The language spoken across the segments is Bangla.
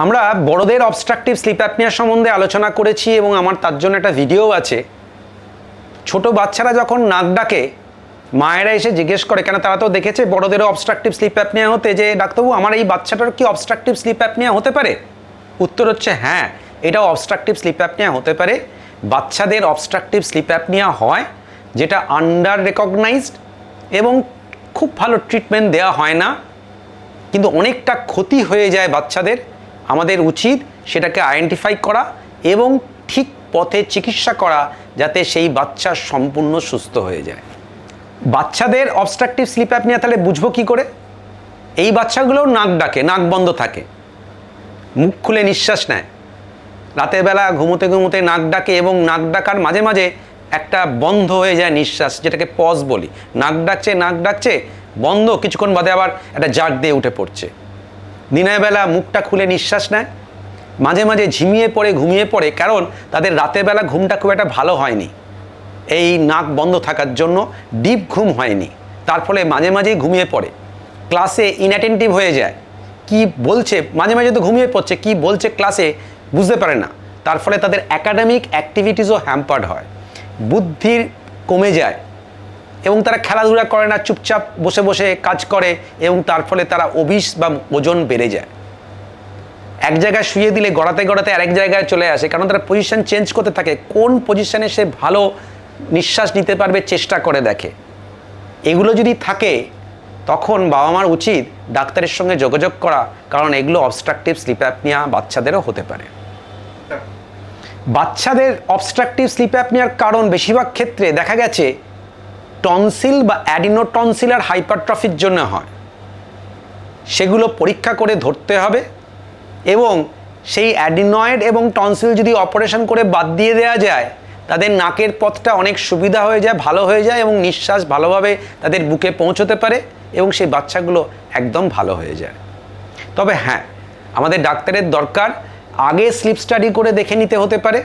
আমরা বড়দের অবস্ট্রাকটিভ স্লিপ অ্যাপনিয়া সম্বন্ধে আলোচনা করেছি এবং আমার তার জন্য একটা ভিডিও আছে। ছোট বাচ্চারা যখন নাক ডাকে মায়েরা এসে জিজ্ঞেস করে, কেন তারা তো দেখেছে বড়দেরও অবস্ট্রাকটিভ স্লিপ অ্যাপনিয়া হতে, যে ডাক্তারবাবু আমার এই বাচ্চাটার কি অবস্ট্রাকটিভ স্লিপ অ্যাপনিয়া হতে পারে? উত্তর হচ্ছে হ্যাঁ, এটাও অবস্ট্রাকটিভ স্লিপ অ্যাপনিয়া হতে পারে। বাচ্চাদের অবস্ট্রাকটিভ স্লিপ অ্যাপনিয়া হয় যেটা আন্ডার রেকগনাইজড এবং খুব ভালো ট্রিটমেন্ট দেওয়া হয় না, কিন্তু অনেকটা ক্ষতি হয়ে যায় বাচ্চাদের। আমাদের উচিত সেটাকে আইডেন্টিফাই করা এবং ঠিক পথে চিকিৎসা করা, যাতে সেই বাচ্চা সম্পূর্ণ সুস্থ হয়ে যায়। বাচ্চাদের অবস্ট্রাকটিভ স্লিপ অ্যাপনিয়া তাহলে বুঝবো কী করে? এই বাচ্চাগুলোও নাক ডাকে, নাক বন্ধ থাকে, মুখ খুলে নিঃশ্বাস নেয়, রাতের বেলা ঘুমোতে ঘুমোতে নাক ডাকে এবং নাক ডাকার মাঝে মাঝে একটা বন্ধ হয়ে যায় নিঃশ্বাস, যেটাকে পজ বলি। নাক ডাকছে বন্ধ, কিছুক্ষণ বাদে আবার একটা জাগ দিয়ে উঠে পড়ছে। দিনের বেলা মুখটা খুলে নিঃশ্বাস নেয়, মাঝে মাঝে ঘুমিয়ে পড়ে, কারণ তাদের রাতের বেলা ঘুমটা খুব একটা ভালো হয়নি, এই নাক বন্ধ থাকার জন্য ডিপ ঘুম হয়নি, তার ফলে মাঝে মাঝেই ঘুমিয়ে পড়ে। ক্লাসে ইনঅ্যাটেন্টিভ হয়ে যায়, কি বলছে মাঝে মাঝে তো ঘুমিয়ে পড়ছে, কি বলছে ক্লাসে বুঝতে পারে না, তার ফলে তাদের অ্যাকাডেমিক অ্যাক্টিভিটিসও হ্যাম্পার্ড হয়, বুদ্ধির কমে যায় এবং তারা খেলাধুলা করে না, চুপচাপ বসে বসে কাজ করে এবং তার ফলে তারা ওবিস বা ওজন বেড়ে যায়। এক জায়গায় শুয়ে দিলে গড়াতে গড়াতে আরেক জায়গায় চলে আসে, কারণ তারা পজিশন চেঞ্জ করতে থাকে, কোন পজিশনে সে ভালো নিঃশ্বাস নিতে পারবে চেষ্টা করে দেখে। এগুলো যদি থাকে তখন বাবা মার উচিত ডাক্তারের সঙ্গে যোগাযোগ করা, কারণ এগুলো অবস্ট্রাকটিভ স্লিপ অ্যাপনিয়া বাচ্চাদেরও হতে পারে। বাচ্চাদের অবস্ট্রাকটিভ স্লিপ অ্যাপনিয়ার কারণ বেশিরভাগ ক্ষেত্রে দেখা গেছে টনসিল বা অ্যাডিনোটনসিলার হাইপারট্রফির জন্য হয়। সেগুলো পরীক্ষা করে ধরতে হবে এবং সেই অ্যাডিনয়েড এবং টনসিল যদি অপারেশন করে বাদ দিয়ে দেওয়া যায়, তাদের নাকের পথটা অনেক সুবিধা হয়ে যায়, ভালো হয়ে যায় এবং নিঃশ্বাস ভালোভাবে তাদের বুকে পৌঁছতে পারে এবং সেই বাচ্চাগুলো একদম ভালো হয়ে যায়। তবে হ্যাঁ, আমাদের ডাক্তারের দরকার আগে স্লিপ স্টাডি করে দেখে নিতে হতে পারে।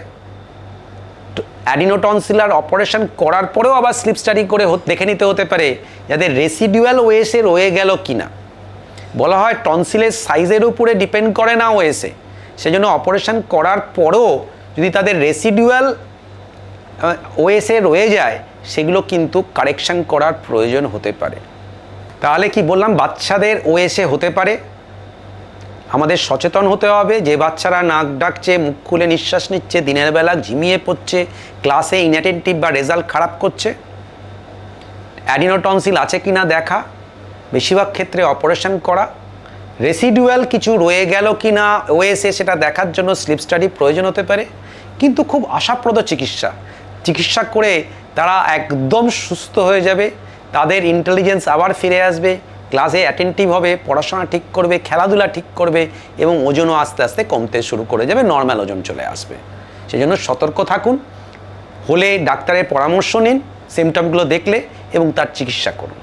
অ্যাডিনোটনসিলার অপারেশন করার পরেও আবার স্লিপ স্টাডি করে দেখে নিতে হতে পারে, যাদের রেসিডুয়াল ওএসএ রয়ে গেল কিনা। বলা হয় টনসিলের সাইজের উপরে ডিপেন্ড করে না ওএসএ, সেজন্য অপারেশন করার পরেও যদি তাদের রেসিডুয়াল ওএসএ রয়ে যায়, সেগুলো কিন্তু কারেকশন করার প্রয়োজন হতে পারে। তাহলে কি বললাম, বাচ্চাদের ওএসএ হতে পারে, আমাদের সচেতন হতে হবে। যে বাচ্চারা নাক ডাকছে, মুখ খুলে নিঃশ্বাস নিচ্ছে, দিনের বেলা ঝিমিয়ে পড়ছে, ক্লাসে ইনঅ্যাটেন্টিভ বা রেজাল্ট খারাপ করছে, অ্যাডিনোটনসিল আছে কি না দেখা, বেশিরভাগ ক্ষেত্রে অপারেশন করা, রেসিডুয়াল কিছু রয়ে গেল কি না ওএসএ সেটা দেখার জন্য স্লিপ স্টাডি প্রয়োজন হতে পারে। কিন্তু খুব আশাপ্রদ চিকিৎসা করে তারা একদম সুস্থ হয়ে যাবে, তাদের ইন্টেলিজেন্স আবার ফিরে আসবে, ক্লাসে অ্যাটেন্টিভ হবে, পড়াশোনা ঠিক করবে, খেলাধুলা ঠিক করবে এবং ওজনও আস্তে আস্তে কমতে শুরু করে যাবে, নর্মাল ওজন চলে আসবে। সেজন্য সতর্ক থাকুন, হলে ডাক্তারের পরামর্শ নিন, সিমটমগুলো দেখলে এবং তার চিকিৎসা করুন।